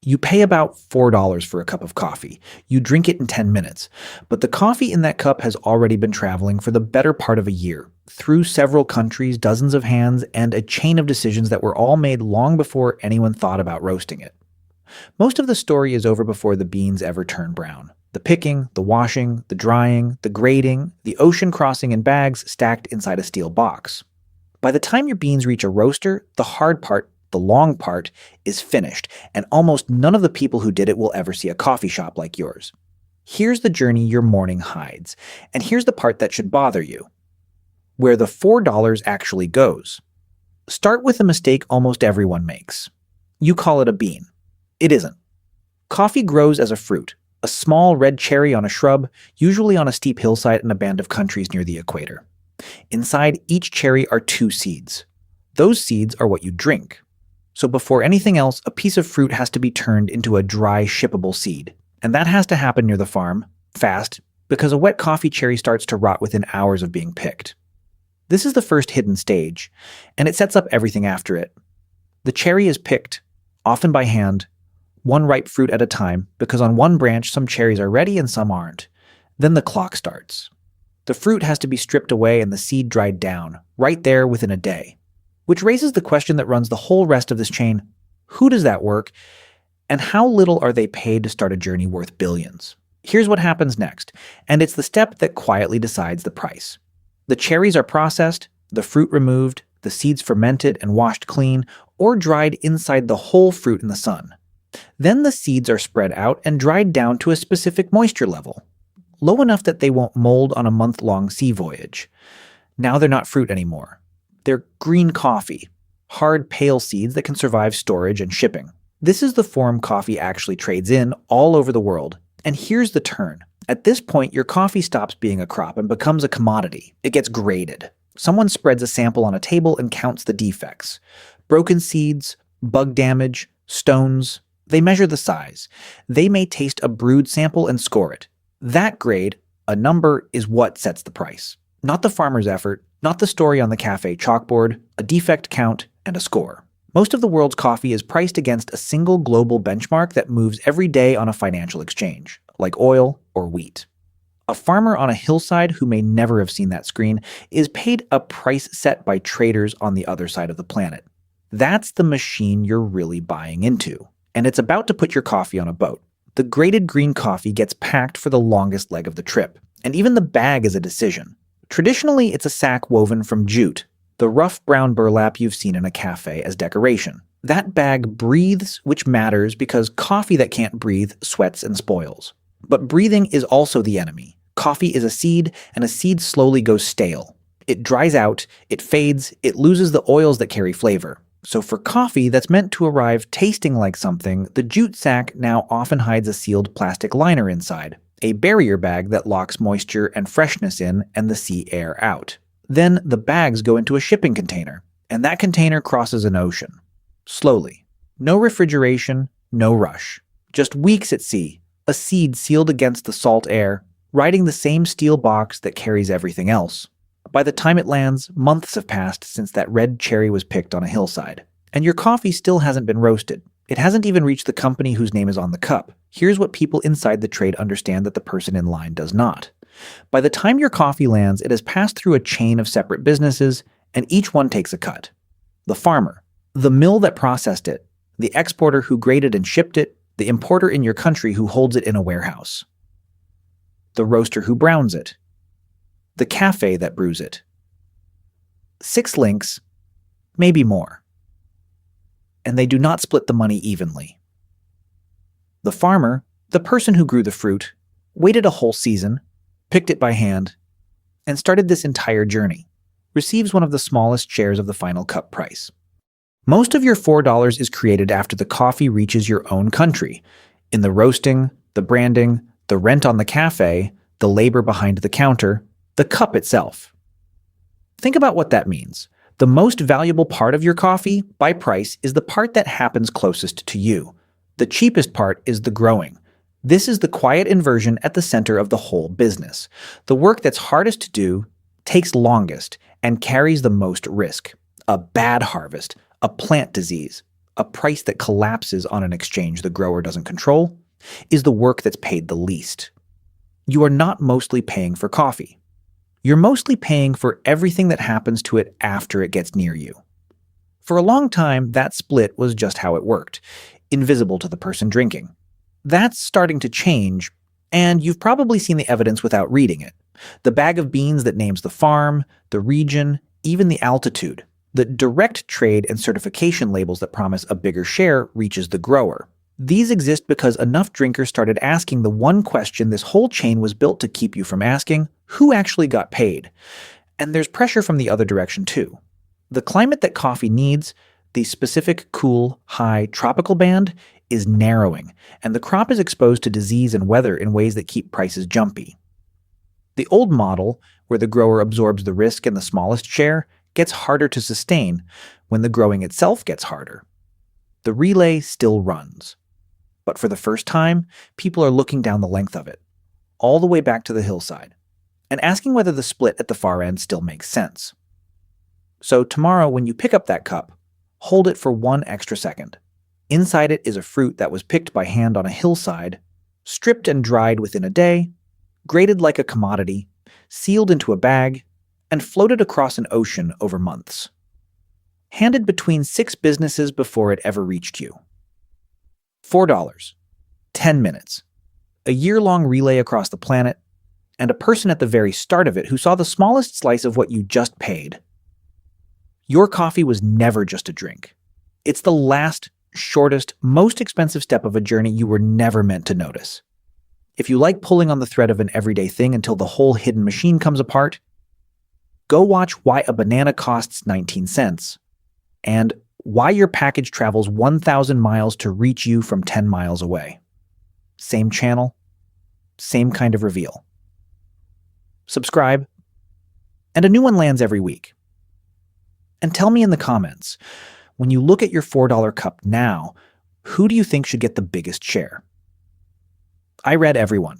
You pay about $4 for a cup of coffee. You drink it in 10 minutes. But the coffee in that cup has already been traveling for the better part of a year, through several countries, dozens of hands, and a chain of decisions that were all made long before anyone thought about roasting it. Most of the story is over before the beans ever turn brown. The picking, the washing, the drying, the grading, the ocean crossing in bags stacked inside a steel box. By the time your beans reach a roaster, the hard part, the long part, is finished, and almost none of the people who did it will ever see a coffee shop like yours. Here's the journey your morning hides, and here's the part that should bother you. Where the $4 actually goes. Start with a mistake almost everyone makes. You call it a bean. It isn't. Coffee grows as a fruit, a small red cherry on a shrub, usually on a steep hillside in a band of countries near the equator. Inside each cherry are two seeds. Those seeds are what you drink. So before anything else, a piece of fruit has to be turned into a dry, shippable seed. And that has to happen near the farm, fast, because a wet coffee cherry starts to rot within hours of being picked. This is the first hidden stage, and it sets up everything after it. The cherry is picked, often by hand, one ripe fruit at a time, because on one branch some cherries are ready and some aren't. Then the clock starts. The fruit has to be stripped away and the seed dried down, right there within a day. Which raises the question that runs the whole rest of this chain: who does that work, and how little are they paid to start a journey worth billions? Here's what happens next, and it's the step that quietly decides the price. The cherries are processed, the fruit removed, the seeds fermented and washed clean, or dried inside the whole fruit in the sun. Then the seeds are spread out and dried down to a specific moisture level, low enough that they won't mold on a month-long sea voyage. Now they're not fruit anymore. They're green coffee, hard, pale seeds that can survive storage and shipping. This is the form coffee actually trades in all over the world. And here's the turn. At this point, your coffee stops being a crop and becomes a commodity. It gets graded. Someone spreads a sample on a table and counts the defects. Broken seeds, bug damage, stones. They measure the size. They may taste a brewed sample and score it. That grade, a number, is what sets the price. Not the farmer's effort, not the story on the cafe chalkboard, a defect count, and a score. Most of the world's coffee is priced against a single global benchmark that moves every day on a financial exchange, like oil or wheat. A farmer on a hillside who may never have seen that screen is paid a price set by traders on the other side of the planet. That's the machine you're really buying into, and it's about to put your coffee on a boat. The graded green coffee gets packed for the longest leg of the trip, and even the bag is a decision. Traditionally, it's a sack woven from jute, the rough brown burlap you've seen in a cafe as decoration. That bag breathes, which matters because coffee that can't breathe sweats and spoils. But breathing is also the enemy. Coffee is a seed, and a seed slowly goes stale. It dries out, it fades, it loses the oils that carry flavor. So for coffee that's meant to arrive tasting like something, the jute sack now often hides a sealed plastic liner inside, a barrier bag that locks moisture and freshness in and the sea air out. Then the bags go into a shipping container, and that container crosses an ocean. Slowly. No refrigeration, no rush. Just weeks at sea, a seed sealed against the salt air, riding the same steel box that carries everything else. By the time it lands, months have passed since that red cherry was picked on a hillside. And your coffee still hasn't been roasted. It hasn't even reached the company whose name is on the cup. Here's what people inside the trade understand that the person in line does not. By the time your coffee lands, it has passed through a chain of separate businesses, and each one takes a cut. The farmer, the mill that processed it, the exporter who graded and shipped it, the importer in your country who holds it in a warehouse. The roaster who browns it. The cafe that brews it. 6 links, maybe more. And they do not split the money evenly. The farmer, the person who grew the fruit, waited a whole season, picked it by hand, and started this entire journey, receives one of the smallest shares of the final cup price. Most of your $4 is created after the coffee reaches your own country, in the roasting, the branding, the rent on the cafe, the labor behind the counter, the cup itself. Think about what that means. The most valuable part of your coffee, by price, is the part that happens closest to you. The cheapest part is the growing. This is the quiet inversion at the center of the whole business. The work that's hardest to do, takes longest, and carries the most risk. A bad harvest, a plant disease, a price that collapses on an exchange the grower doesn't control, is the work that's paid the least. You are not mostly paying for coffee. You're mostly paying for everything that happens to it after it gets near you. For a long time, that split was just how it worked, invisible to the person drinking. That's starting to change, and you've probably seen the evidence without reading it. The bag of beans that names the farm, the region, even the altitude. The direct trade and certification labels that promise a bigger share reaches the grower. These exist because enough drinkers started asking the one question this whole chain was built to keep you from asking: who actually got paid? And there's pressure from the other direction too. The climate that coffee needs, the specific cool, high, tropical band, is narrowing, and the crop is exposed to disease and weather in ways that keep prices jumpy. The old model, where the grower absorbs the risk in the smallest share, gets harder to sustain when the growing itself gets harder. The relay still runs. But for the first time, people are looking down the length of it, all the way back to the hillside, and asking whether the split at the far end still makes sense. So tomorrow, when you pick up that cup, hold it for 1 extra second. Inside it is a fruit that was picked by hand on a hillside, stripped and dried within a day, graded like a commodity, sealed into a bag, and floated across an ocean over months. Handed between 6 businesses before it ever reached you. $4, 10 minutes, a year-long relay across the planet, and a person at the very start of it who saw the smallest slice of what you just paid. Your coffee was never just a drink. It's the last, shortest, most expensive step of a journey you were never meant to notice. If you like pulling on the thread of an everyday thing until the whole hidden machine comes apart, go watch Why a Banana Costs 19 Cents and Why Your Package Travels 1,000 Miles to Reach You from 10 Miles Away. Same channel, same kind of reveal. Subscribe, and a new one lands every week. And tell me in the comments, when you look at your $4 cup now, who do you think should get the biggest share? I read everyone.